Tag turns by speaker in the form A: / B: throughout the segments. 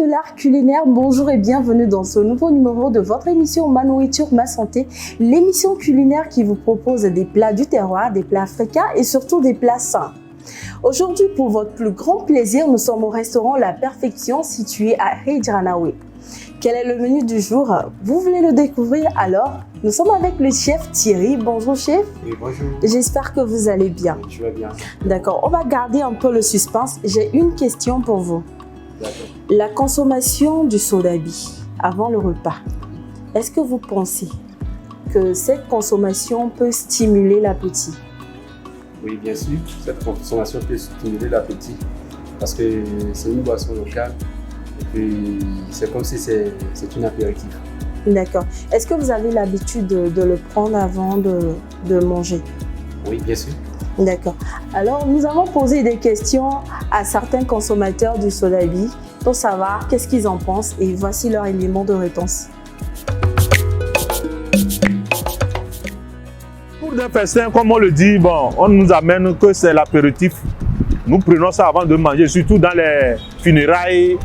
A: l'art culinaire, bonjour et bienvenue dans ce nouveau numéro de votre émission Ma Nourriture, Ma Santé, l'émission culinaire qui vous propose des plats du terroir, des plats africains et surtout des plats sains. Aujourd'hui, pour votre plus grand plaisir, nous sommes au restaurant La Perfection situé à Heydjranaoui. Quel est le menu du jour? Vous voulez le découvrir? Alors, nous sommes avec le chef Thierry. Bonjour chef.
B: Oui, bonjour.
A: J'espère que vous allez bien.
B: Oui, je vais bien.
A: D'accord, on va garder un peu le suspense. J'ai une question pour vous.
B: D'accord.
A: La consommation du sodabi avant le repas, est-ce que vous pensez que cette consommation peut stimuler l'appétit?
B: Oui, bien sûr, cette consommation peut stimuler l'appétit parce que c'est une boisson locale et puis c'est comme si c'est une apéritif.
A: D'accord. Est-ce que vous avez l'habitude de le prendre avant de manger?
B: Oui, bien sûr.
A: D'accord. Alors, nous avons posé des questions à certains consommateurs du sodabi pour savoir qu'est-ce qu'ils en pensent et voici leurs éléments de réponse.
C: Pour des festins, comme on le dit, bon, on nous amène que c'est l'apéritif. Nous prenons ça avant de manger, surtout dans les funérailles.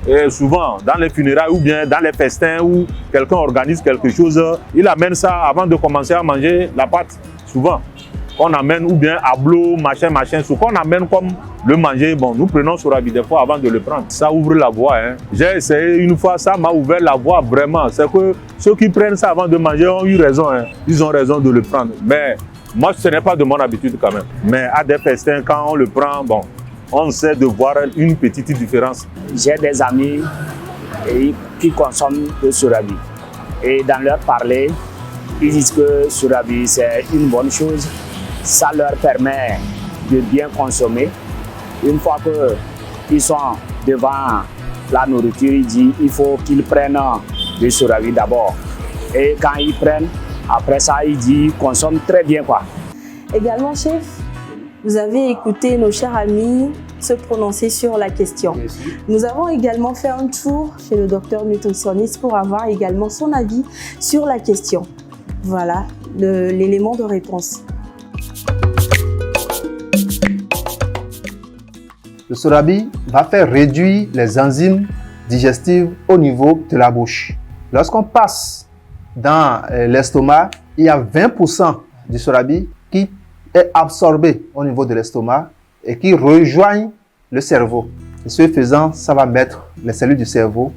C: Et souvent, dans les funérailles ou bien dans les festins où quelqu'un organise quelque chose, il amène ça avant de commencer à manger la pâte, souvent. On amène ou bien ablo, machin, ce qu'on amène comme le manger, bon, nous prenons sorabi des fois avant de le prendre. Ça ouvre la voie. Hein. J'ai essayé une fois, ça m'a ouvert la voie vraiment. C'est que ceux qui prennent ça avant de manger ont eu raison. Hein. Ils ont raison de le prendre. Mais moi, ce n'est pas de mon habitude quand même. Mais à des festins, quand on le prend, bon, on sait de voir une petite différence.
D: J'ai des amis qui consomment le sorabi. Et dans leur parler, ils disent que le sorabi, c'est une bonne chose. Ça leur permet de bien consommer. Une fois qu'ils sont devant la nourriture, ils disent qu'il faut qu'ils prennent du sorabi d'abord. Et quand ils prennent, après ça, ils disent qu'ils consomment très bien, quoi.
A: Également, chef, vous avez écouté nos chers amis se prononcer sur la question. Nous avons également fait un tour chez le docteur nutritionniste pour avoir également son avis sur la question. Voilà l'élément de réponse.
E: Le sorabi va faire réduire les enzymes digestives au niveau de la bouche. Lorsqu'on passe dans l'estomac, il y a 20% du sorabi qui est absorbé au niveau de l'estomac et qui rejoignent le cerveau. Et ce faisant, ça va mettre les cellules du cerveau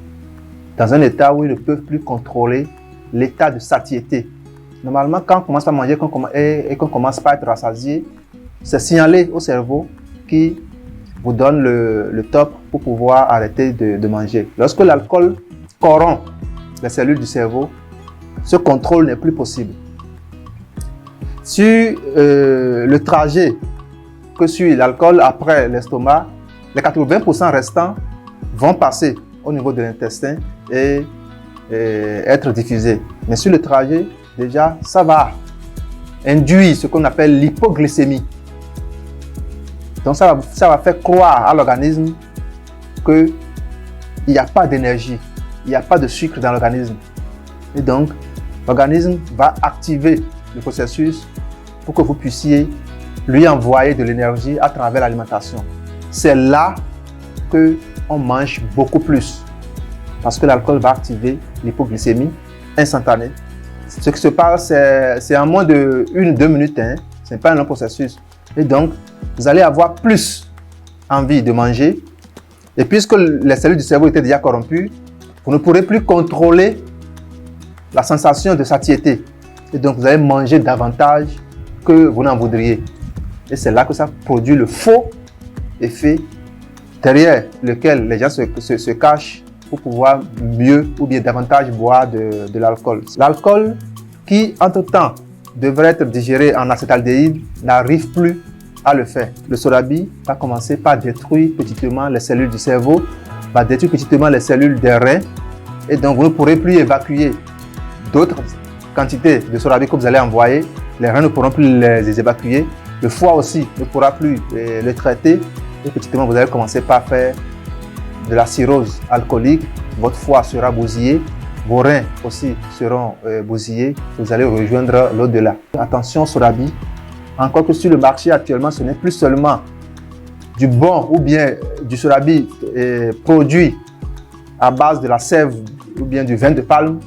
E: dans un état où ils ne peuvent plus contrôler l'état de satiété. Normalement, quand on commence à manger et qu'on commence pas à être rassasié, c'est signalé au cerveau qui vous donne le top pour pouvoir arrêter de manger. Lorsque l'alcool corrompt les cellules du cerveau, ce contrôle n'est plus possible. Sur le trajet que suit l'alcool après l'estomac, les 80% restants vont passer au niveau de l'intestin et être diffusés. Mais sur le trajet, déjà, ça va induire ce qu'on appelle l'hypoglycémie. Donc ça va faire croire à l'organisme qu'il n'y a pas d'énergie, il n'y a pas de sucre dans l'organisme. Et donc, l'organisme va activer le processus pour que vous puissiez lui envoyer de l'énergie à travers l'alimentation. C'est là qu'on mange beaucoup plus parce que l'alcool va activer l'hypoglycémie instantanée. Ce qui se passe, c'est en moins de 1-2 minutes, hein. Ce n'est pas un long processus. Et donc, vous allez avoir plus envie de manger. Et puisque les cellules du cerveau étaient déjà corrompues, vous ne pourrez plus contrôler la sensation de satiété. Et donc, vous allez manger davantage que vous n'en voudriez. Et c'est là que ça produit le faux effet derrière lequel les gens se cachent pour pouvoir mieux ou bien davantage boire de l'alcool. L'alcool qui, entre-temps, devrait être digéré en acétaldéhyde n'arrive plus à le faire. Le sorabi va commencer par détruire petitement les cellules du cerveau, va détruire petitement les cellules des reins et donc vous ne pourrez plus évacuer d'autres quantités de sorabi que vous allez envoyer. Les reins ne pourront plus les évacuer. Le foie aussi ne pourra plus les traiter et petitement vous allez commencer par faire de la cirrhose alcoolique. Votre foie sera bousillé, vos reins aussi seront bousillés. Vous allez rejoindre l'au-delà. Attention sorabi. Encore que sur le marché actuellement, ce n'est plus seulement du bon ou bien du sorabi produit à base de la sève ou bien du vin de palme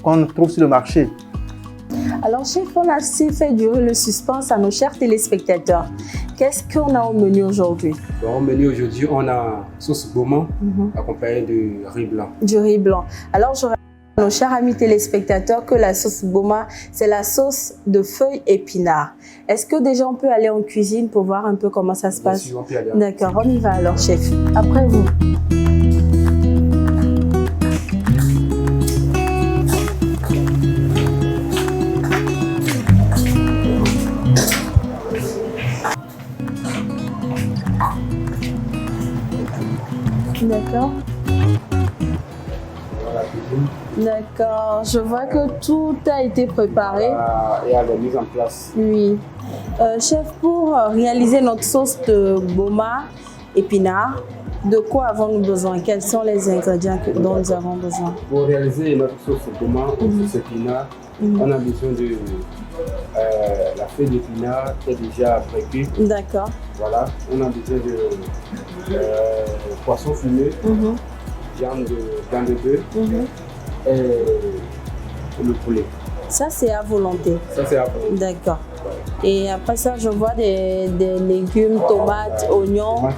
E: qu'on trouve sur le marché.
A: Alors, chef, on a aussi fait durer le suspense à nos chers téléspectateurs. Qu'est-ce qu'on a au menu aujourd'hui?
B: Au menu aujourd'hui, on a sauce boma accompagnée de riz blanc.
A: Du riz blanc. Alors, je rappelle à nos chers amis téléspectateurs que la sauce boma, c'est la sauce de feuilles épinards. Est-ce que déjà on peut aller en cuisine pour voir un peu comment ça se passe?
B: Bien sûr, on peut y aller.
A: D'accord, on y va alors, chef. Après vous. D'accord.
B: Voilà, cuisine.
A: D'accord. Je vois que tout a été préparé.
B: Et à la mise en place.
A: Oui. Chef, pour réaliser notre sauce de boma épinard, de quoi avons-nous besoin? Quels sont les ingrédients dont nous avons besoin?
B: Pour réaliser notre sauce boma ou sauce épinard, on a besoin de la feuille d'épinard qui est déjà précuite.
A: D'accord.
B: Voilà. On a besoin de poisson fumé, viande de bœuf et le poulet.
A: Ça, c'est à volonté.
B: Ça, c'est après.
A: D'accord. Et après ça, je vois des légumes, tomates, oignons.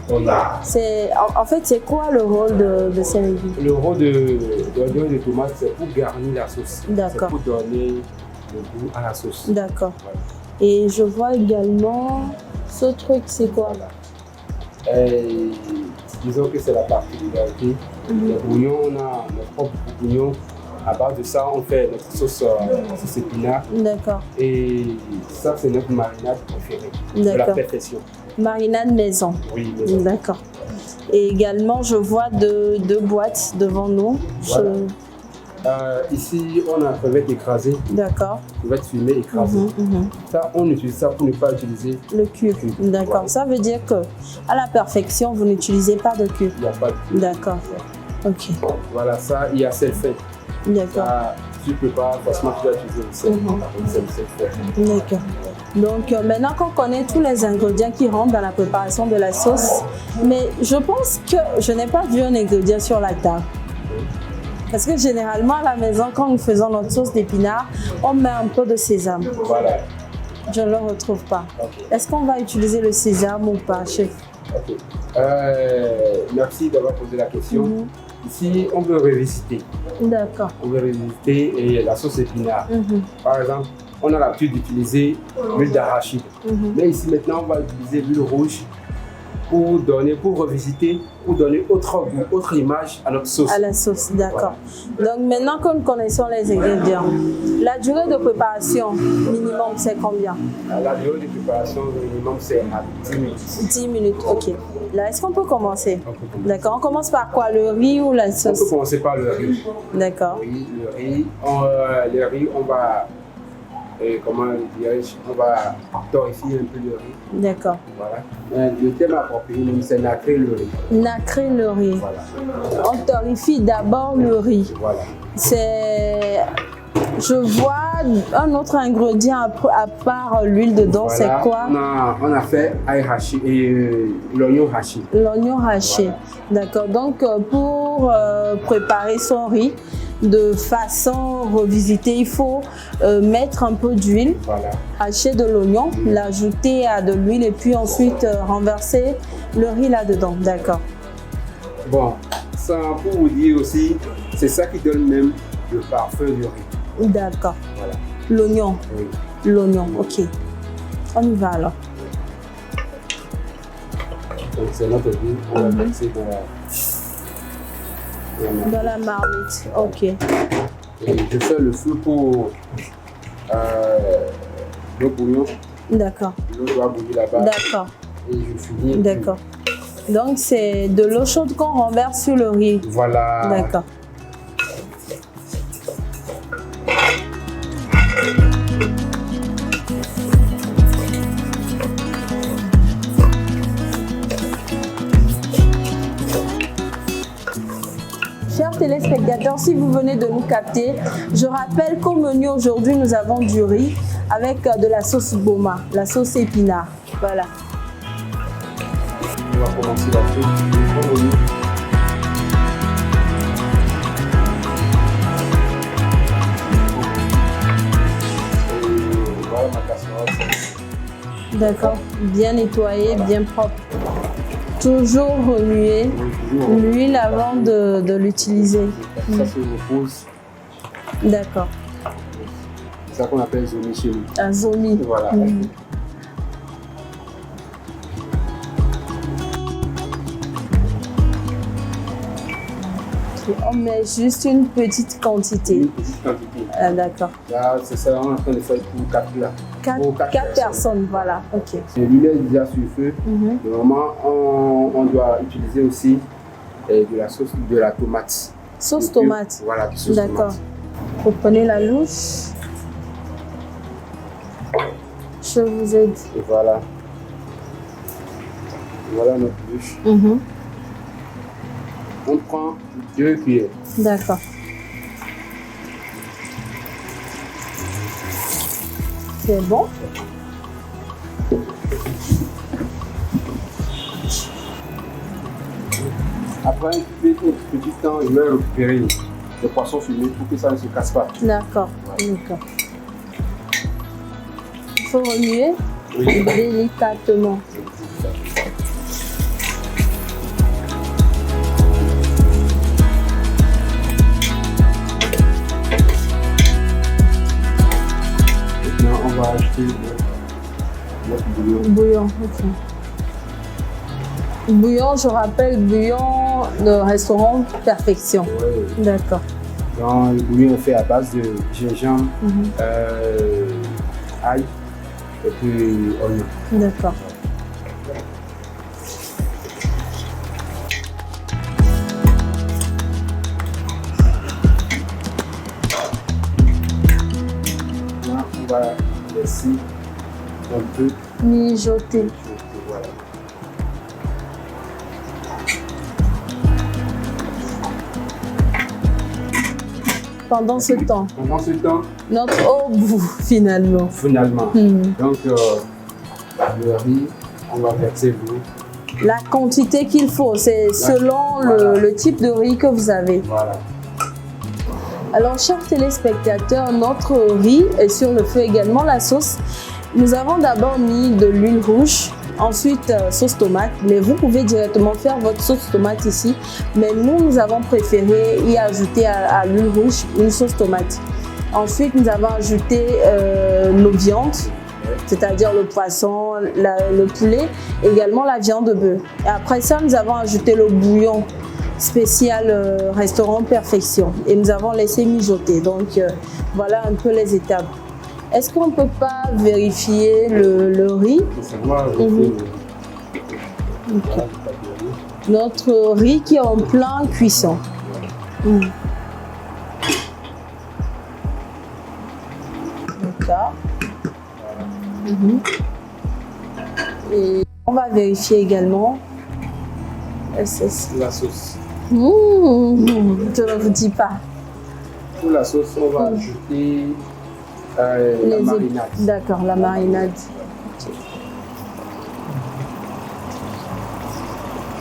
A: En fait, c'est quoi le rôle de ces légumes?
B: Le rôle de l'oignon et de tomate, c'est pour garnir la sauce.
A: D'accord.
B: C'est pour donner le goût à la sauce.
A: D'accord.
B: Voilà.
A: Et je vois également ce truc, c'est quoi?
B: Et disons que c'est la particularité. Les bouillons, on a notre propre bouillon. À base de ça, on fait notre sauce épinard.
A: D'accord.
B: Et ça, c'est notre marinade préférée. De la
A: D'accord.
B: perfection.
A: Marinade maison.
B: Oui, maison.
A: D'accord. Et également, je vois deux boîtes devant nous.
B: Voilà. Ici, on a crevette écrasée,
A: D'accord.
B: crevette fumée écrasée. Ça, on utilise ça pour ne pas utiliser
A: Le cube. D'accord.
B: Voilà.
A: Ça veut dire que à la perfection, vous n'utilisez pas de cube.
B: Il n'y a pas de cube.
A: D'accord. Ok.
B: Voilà, ça, il y a sel fin.
A: D'accord.
B: Ça, tu ne peux pas, forcément, tu dois utiliser le sel fin.
A: D'accord. Donc maintenant qu'on connaît tous les ingrédients qui rentrent dans la préparation de la sauce, mais je pense que je n'ai pas vu un ingrédient sur la table. Parce que généralement à la maison, quand nous faisons notre sauce d'épinards, on met un peu de sésame.
B: Voilà.
A: Je ne le retrouve pas.
B: Ok.
A: Est-ce qu'on va utiliser le sésame ou pas, chef?
B: Ok. Merci d'avoir posé la question. Ici, on veut revisiter.
A: D'accord.
B: On veut revisiter la sauce épinard. Par exemple, on a l'habitude d'utiliser l'huile d'arachide. Mais ici, maintenant, on va utiliser l'huile rouge pour revisiter, pour donner autre goût, autre image à notre sauce.
A: À la sauce, d'accord. Donc maintenant que nous connaissons les ingrédients, la durée de préparation minimum c'est combien?
B: La durée de préparation minimum c'est à 10 minutes.
A: 10 minutes, ok. Là, est-ce qu'on peut commencer?
B: On peut commencer.
A: D'accord, on commence par quoi? Le riz ou la
B: On
A: sauce?
B: peut commencer par le riz.
A: D'accord.
B: Oui, le riz, on va, comment dirais-je, on va torréfier un peu le riz.
A: D'accord.
B: Voilà. Le thème approprié, c'est nacrer le riz.
A: Nacrer le riz.
B: Voilà.
A: On torréfie d'abord le riz.
B: Voilà.
A: C'est... Je vois un autre ingrédient à part l'huile dedans,
B: Voilà.
A: c'est quoi?
B: On a fait ail haché et l'oignon haché.
A: L'oignon haché.
B: Voilà.
A: D'accord. Donc, pour préparer son riz de façon revisitée, il faut mettre un peu d'huile,
B: Voilà.
A: hacher de l'oignon, l'ajouter à de l'huile et puis ensuite renverser le riz là-dedans. D'accord.
B: Bon, ça pour vous dire aussi, c'est ça qui donne même le parfum du riz.
A: D'accord.
B: Voilà.
A: L'oignon.
B: Oui.
A: L'oignon, ok. On y va alors.
B: Donc c'est notre riz, on va verser
A: Dans la marmite, ok.
B: Et je fais le feu pour le bouillon.
A: D'accord.
B: L'eau doit bouillir là-bas.
A: D'accord.
B: Et je finis.
A: D'accord. Donc c'est de l'eau chaude qu'on renverse sur le riz.
B: Voilà.
A: D'accord. Chers téléspectateurs, si vous venez de nous capter, je rappelle qu'au menu aujourd'hui, nous avons du riz avec de la sauce boma, la sauce épinard. Voilà.
B: On va commencer la feu. Voilà ma casserole.
A: D'accord. Bien nettoyé, bien propre. Toujours remuer l'huile avant de l'utiliser.
B: Ça se repose.
A: D'accord.
B: C'est ça qu'on appelle zomi chez nous.
A: Un zomi.
B: Voilà.
A: On met juste une petite quantité.
B: Une petite quantité.
A: Ah, d'accord.
B: Là, c'est ça, on est en train de faire pour 4 là. Pour
A: 4 personnes, voilà. Ok.
B: L'huile est déjà sur le feu. Normalement, on doit utiliser aussi de la sauce, de la tomate.
A: Sauce tomate.
B: Voilà, de sauce
A: D'accord.
B: tomate.
A: Vous prenez la louche. Je vous aide.
B: Et voilà. Voilà notre louche. On prend 2 cuillères.
A: D'accord. C'est bon.
B: Après un petit temps, je vais récupérer le poisson fumé pour que ça ne se casse pas.
A: D'accord. D'accord. Il faut remuer délicatement.
B: Maintenant, on va ajouter notre bouillon.
A: Bouillon, ok. Bouillon, je rappelle, bouillon de restaurant Perfection.
B: Ouais.
A: D'accord.
B: Donc, le bouillon est fait à base de gingembre, ail et puis oignon.
A: D'accord.
B: Là, on va laisser un peu
A: Mijoter.
B: voilà.
A: Pendant ce temps,
B: Pendant ce temps,
A: notre au bout finalement.
B: finalement, donc le riz, on va verser l'eau.
A: La quantité qu'il faut, c'est selon
B: Voilà.
A: le type de riz que vous avez.
B: Voilà.
A: Alors, chers téléspectateurs, notre riz est sur le feu également, la sauce. Nous avons d'abord mis de l'huile rouge, ensuite sauce tomate, mais vous pouvez directement faire votre sauce tomate ici. Mais nous avons préféré y ajouter à l'huile rouge une sauce tomate. Ensuite, nous avons ajouté nos viandes, c'est-à-dire le poisson, le poulet, également la viande de bœuf. Et après ça, nous avons ajouté le bouillon spécial restaurant Perfection et nous avons laissé mijoter. Donc voilà un peu les étapes. Est-ce qu'on ne peut pas vérifier le riz? Okay. Notre riz qui est en plein cuisson. D'accord. Et on va vérifier également
B: La sauce.
A: Je ne vous dis pas.
B: Pour la sauce, on va ajouter la marinade.
A: D'accord, la marinade.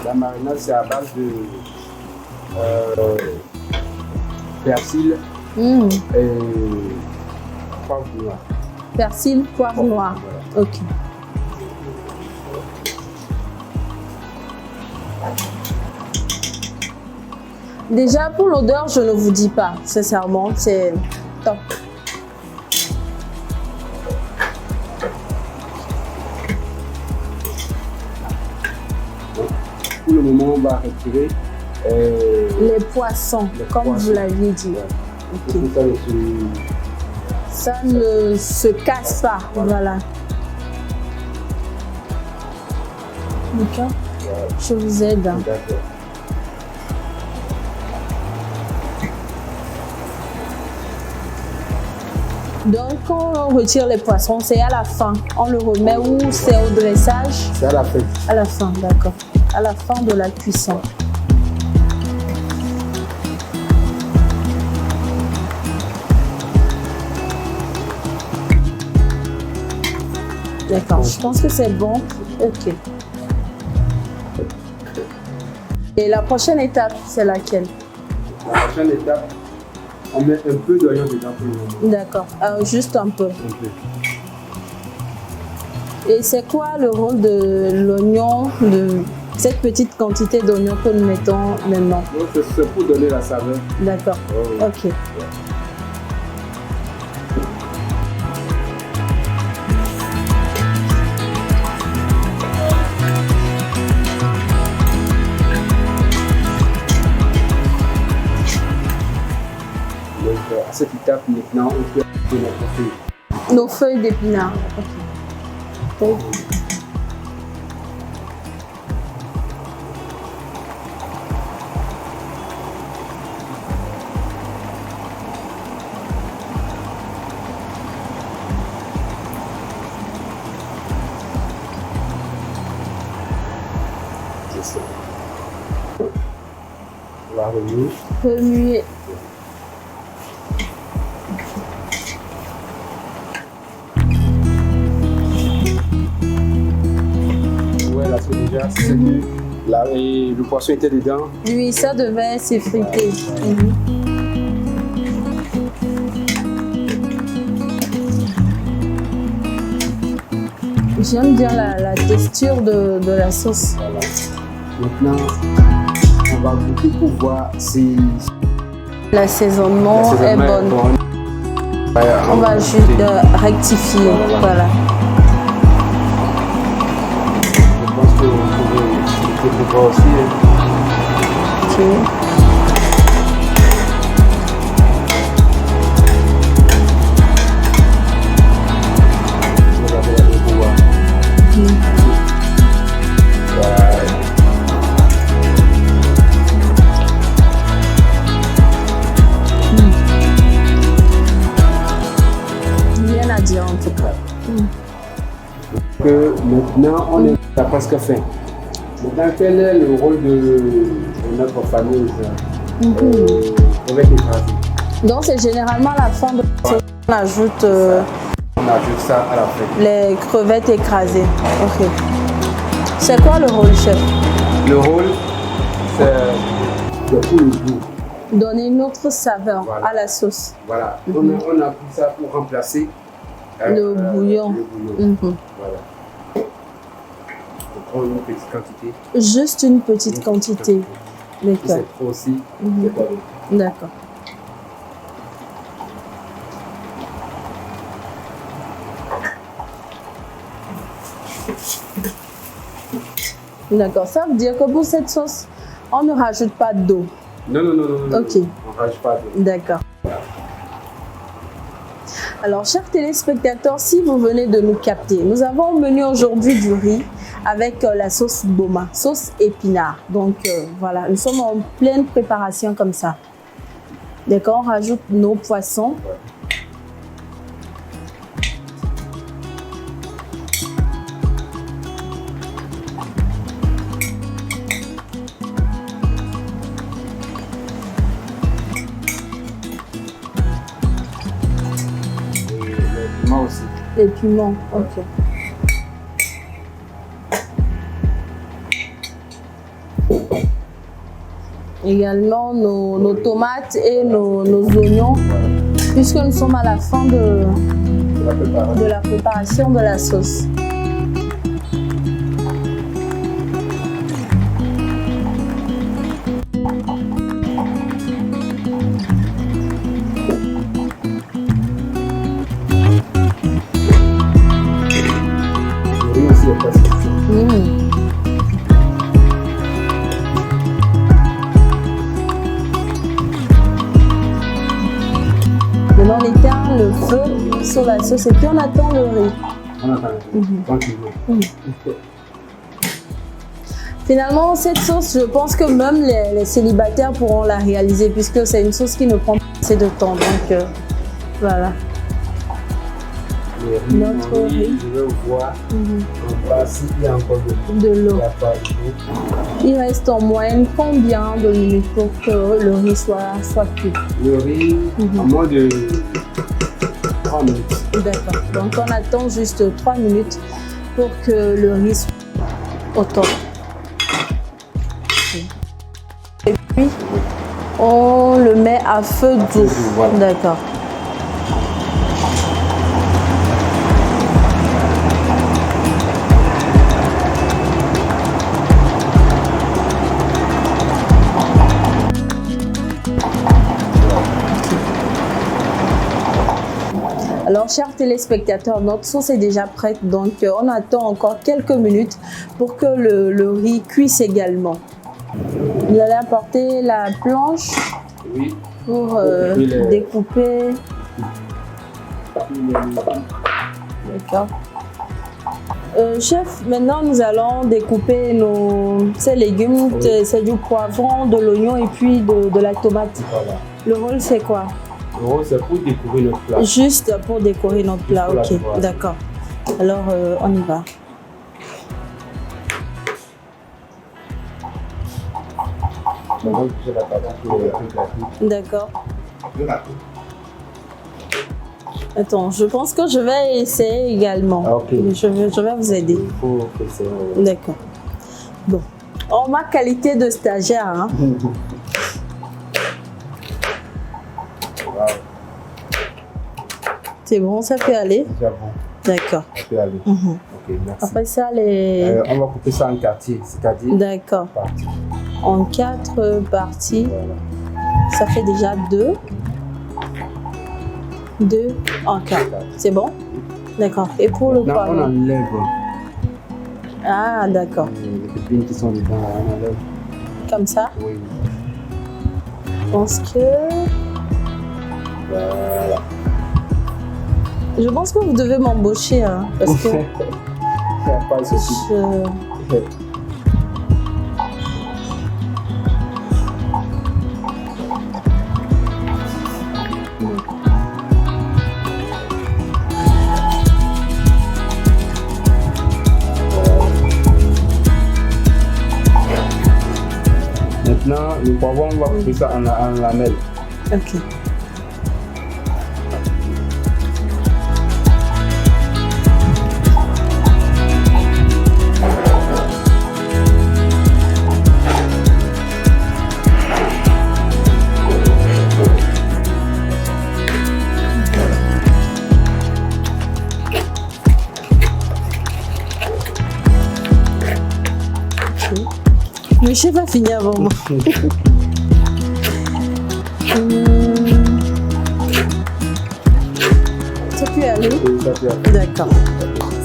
B: La marinade, c'est à base de persil et poivre noir.
A: Persil, poivre noir.
B: Voilà.
A: Ok. Déjà, pour l'odeur, je ne vous dis pas, sincèrement, c'est top.
B: Pour le moment, on va retirer
A: les poissons, comme
B: poissons.
A: vous l'aviez dit.
B: Ouais.
A: Ok. Ça ne se casse pas, voilà. Ok. Je vous aide.
B: D'accord.
A: Donc, quand on retire les poissons, c'est à la fin. On le remet où c'est au dressage?
B: C'est à la fin.
A: À la fin, d'accord. À la fin de la cuisson. D'accord, je pense que c'est bon. Ok. Et la prochaine étape, c'est laquelle?
B: La prochaine étape, on met un peu d'oignon dedans pour le moment.
A: D'accord, juste un peu.
B: Un peu.
A: Et c'est quoi le rôle de l'oignon, de cette petite quantité d'oignon que nous mettons maintenant?
B: Donc, c'est pour donner la saveur.
A: D'accord.
B: Oh.
A: Ok.
B: Donc, à cette étape, maintenant, on peut ajouter notre feuille.
A: Nos feuilles d'épinards. Ok. Ok.
B: On va remuer.
A: Remuer.
B: Ouais, là, c'est déjà, c'est que là, et le poisson était dedans.
A: Oui, ça devait s'effriter. J'aime bien la texture de la sauce.
B: Voilà. Maintenant, on va goûter pour voir si
A: L'assaisonnement est
B: l'assaisonnement
A: bon.
B: Ouais,
A: On va juste rectifier. Voilà.
B: Je pense que vous pouvez voir aussi.
A: Ok.
B: Vous avez la pouvoir. Voilà.
A: Rien à dire en tout cas.
B: Que maintenant, on est à presque fin. Maintenant, quel est le rôle de notre fameuse crevette écrasée?
A: Donc c'est généralement à la fin de la sauce qu'on ajoute
B: On ajoute ça à la fin.
A: les crevettes écrasées. Ok. C'est quoi le rôle, chef?
B: Le rôle, c'est pour le goût.
A: Donner une autre saveur
B: Voilà.
A: à la sauce.
B: Voilà. On a pris ça pour remplacer
A: Le bouillon.
B: Le bouillon.
A: Mhm.
B: Voilà. On prend une petite quantité.
A: Juste une petite quantité.
B: Si
A: D'accord.
B: c'est trop aussi,
A: Mhm.
B: c'est pas bon.
A: D'accord. D'accord. Ça veut dire que pour cette sauce, on ne rajoute pas d'eau.
B: Non, non, non, non, non.
A: Ok.
B: On ne rajoute pas de.
A: D'accord. Alors, chers téléspectateurs, si vous venez de nous capter, nous avons au menu aujourd'hui du riz avec la sauce boma, sauce épinard. Donc, voilà, nous sommes en pleine préparation comme ça. D'accord, on rajoute nos poissons.
B: Et moi aussi.
A: Les piments, ok. Également nos tomates et nos oignons, puisque nous sommes à la fin de la préparation de la sauce.
B: Le riz aussi est presque chaud.
A: Maintenant, on éteint le feu sur la sauce et puis on attend le riz.
B: On attend tranquillement.
A: Finalement, cette sauce, je pense que même les célibataires pourront la réaliser puisque c'est une sauce qui ne prend pas assez de temps. Donc, voilà.
B: Le riz,
A: Notre
B: on
A: riz.
B: je vais voir en bas s'il y a encore de l'eau.
A: De
B: Il
A: l'eau.
B: n'y a pas d'eau.
A: Il reste en moyenne combien de minutes pour que le riz soit cuit?
B: Le riz, en moins de 3 minutes.
A: D'accord. Donc, on attend juste 3 minutes pour que le riz soit au top. Et puis, on le met à feu doux.
B: Voilà.
A: D'accord. chers téléspectateurs, notre sauce est déjà prête, donc on attend encore quelques minutes pour que le riz cuise également. Vous allez apporter la planche
B: Oui.
A: pour découper. D'accord. Chef, maintenant nous allons découper ces légumes.
B: Oui.
A: C'est du poivron, de l'oignon et puis de la tomate.
B: Voilà.
A: Le rôle c'est quoi?
B: Le rôle, c'est pour découvrir notre plat.
A: Juste pour décorer notre plat,
B: pour la
A: ok,
B: décoration.
A: d'accord. Alors on y va.
B: Maintenant, j'ai la patate pour le riz.
A: D'accord. Attends, je pense que je vais essayer également.
B: Ah, ok.
A: Je vais vous aider.
B: Il faut que c'est...
A: D'accord. Bon. En ma qualité de stagiaire, hein.
B: Wow.
A: C'est bon, ça peut aller.
B: Déjà bon,
A: D'accord.
B: ça peut aller.
A: Mhm.
B: Ok, merci.
A: Après ça, les...
B: On va couper ça en quartiers, c'est-à-dire
A: D'accord.
B: parties.
A: En 4 parties,
B: Voilà.
A: ça fait déjà 2. 2 en 4. C'est bon? D'accord. Et pour le
B: Maintenant, on
A: poivron?
B: enlève
A: Ah, d'accord.
B: les pépines qui sont dedans, on enlève.
A: Comme ça?
B: Oui.
A: Je pense que...
B: Voilà.
A: Je pense que vous devez m'embaucher, hein, parce que
B: Pas de souci.
A: je...
B: Maintenant, le poivron, on va couper ça en lamelles.
A: Ok. Le chef va finir avant moi. Ça peut aller?
B: Et ça peut aller.
A: D'accord.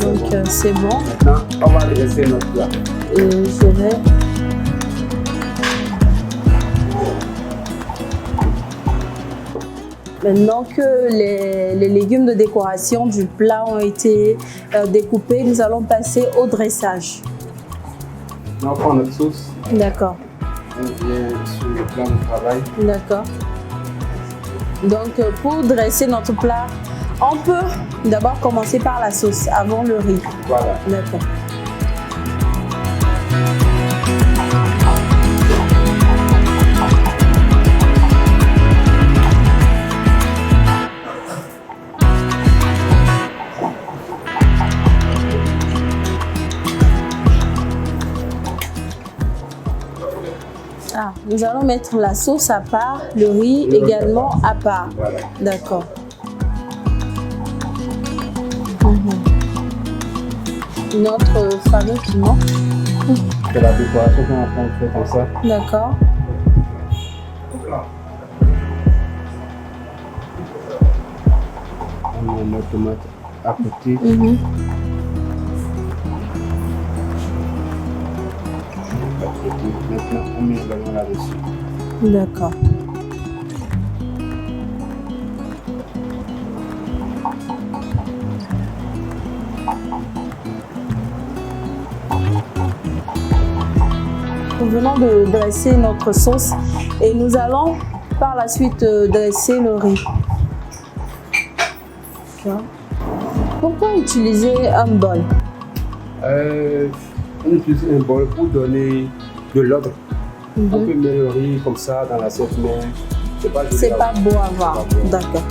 A: Donc c'est bon.
B: Maintenant, on va laisser notre plat.
A: Et je vais... Maintenant que les légumes de décoration du plat ont été découpés, nous allons passer au dressage.
B: Maintenant, on prend notre sauce.
A: D'accord.
B: On vient sur le plan de travail.
A: D'accord. Donc pour dresser notre plat, on peut d'abord commencer par la sauce avant le riz.
B: Voilà.
A: D'accord. Ah, nous allons mettre la sauce à part, le riz
B: Le riz
A: également à part.
B: Voilà.
A: D'accord. Notre fameux piment.
B: C'est la décoration qu'on va prendre fait comme ça.
A: D'accord.
B: On met notre tomate à côté. Maintenant, on met l'oignon là-dessus.
A: D'accord. Nous venons de dresser notre sauce et nous allons par la suite dresser le riz. D'accord. Pourquoi utiliser un bol?
B: On utilise un bol pour donner de l'ordre. On peut mettre le riz comme ça dans l'assiette, mais c'est pas joli.
A: C'est pas beau à voir.
B: C'est pas beau.
A: D'accord.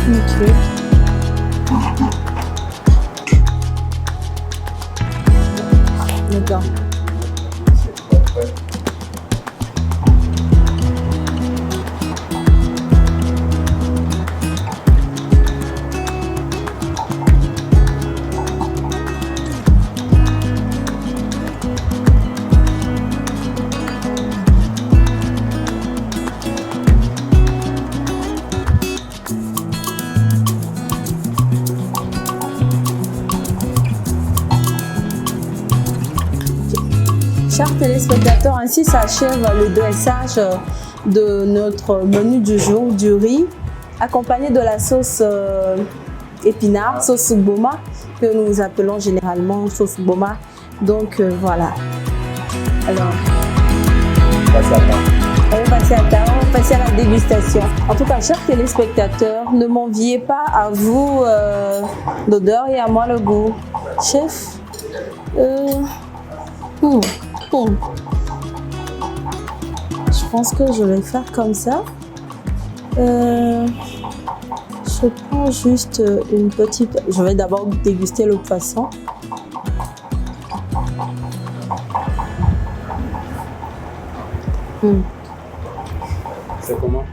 A: Ok. Chers téléspectateurs, ainsi s'achève le dressage de notre menu du jour, du riz, accompagné de la sauce épinard, sauce boma, que nous appelons généralement sauce boma. Donc voilà. Alors, on va passer à table, on va passer à la dégustation. En tout cas, chers téléspectateurs, ne m'enviez pas, à vous l'odeur et à moi le goût. Chef, je pense que je vais faire comme ça. Je prends juste une petite... Je vais d'abord déguster le poisson.
B: C'est comment?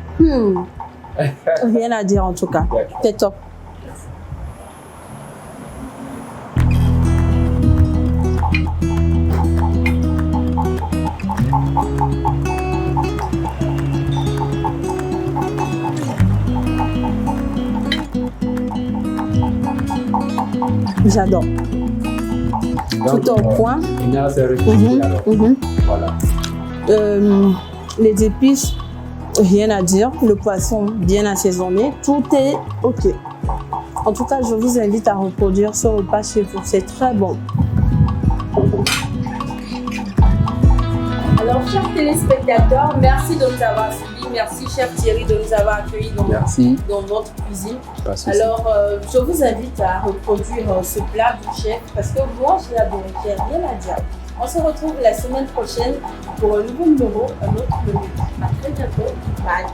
A: Rien à dire en tout cas. C'est top. J'adore. Tout au point.
B: C'est réfléchi, alors. Voilà.
A: Les épices, rien à dire. Le poisson bien assaisonné. Tout est OK. En tout cas, je vous invite à reproduire ce repas chez vous. C'est très bon. Alors, chers téléspectateurs, merci de nous avoir suivis. Merci, chef Thierry, de nous avoir accueillis dans votre cuisine. Alors, je vous invite à reproduire ce plat du chef parce que moi, j'ai la vérité, rien à dire. On se retrouve la semaine prochaine pour un nouveau numéro, un autre menu. À très bientôt. Bye.